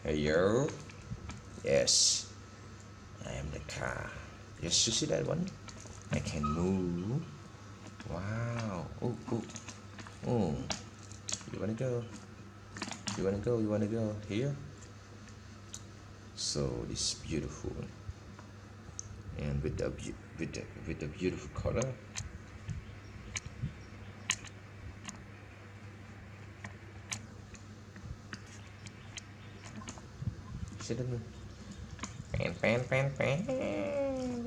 Hey yo. Yes, I am the car. Yes, you see that one? I can move. Wow. Oh, oh, oh. You wanna go? You wanna go? You wanna go here? So this beautiful, and with the beautiful color. See that? Pan, pan, pan, pan, pan, pan.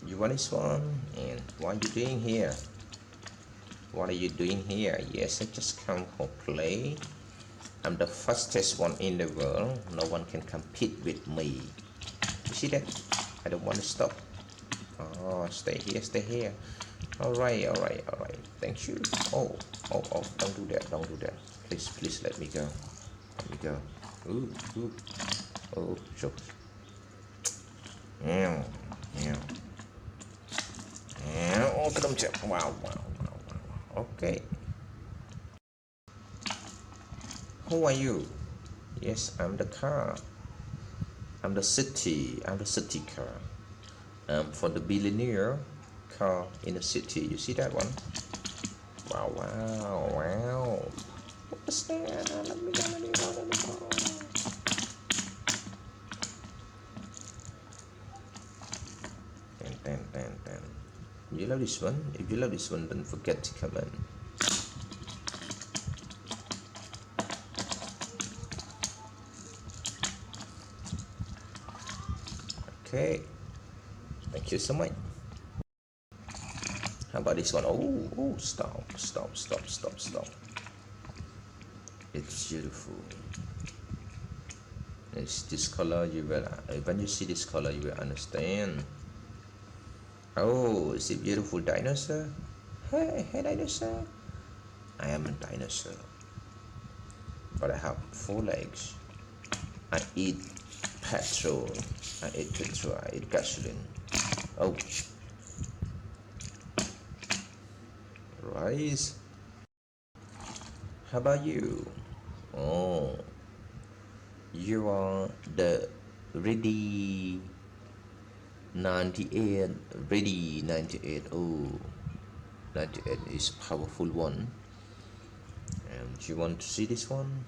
You want this one? And what are you doing here? What are you doing here? Yes, I just come for play. I'm the fastest one in the world. No one can compete with me. You see that? I don't want to stop. Oh, stay here, stay here. All right, all right, all right. Thank you. Oh, oh, oh! Don't do that. Don't do that. Please, please let me go. Let me go. Ooh, ooh. Oh, sure. Meow, meow. Meow. Oh, cái đâm chẹp. Wow, wow, wow, wow. Okay. Who are you? Yes, I'm the car. I'm the city. I'm the city car. For the billionaire car in the city. You see that one? Wow, wow, wow. What's that? Let me go, let me go, let me go. Ten, ten, ten, ten. You love this one? If you love this one, don't forget to comment. Okay. Thank you so much. How about this one? Oh, oh, stop, stop, stop, stop, stop. It's beautiful. It's this color. You will, when you see this color, you will understand. Oh, it's a beautiful dinosaur. Hey, hey, dinosaur. I am a dinosaur, but I have 4 legs. I eat petrol. I eat petrol. I eat gasoline. Oh, rice. How about you? Oh, you are the ready 98. Ready 98. Oh, 98 is powerful one. And you want to see this one?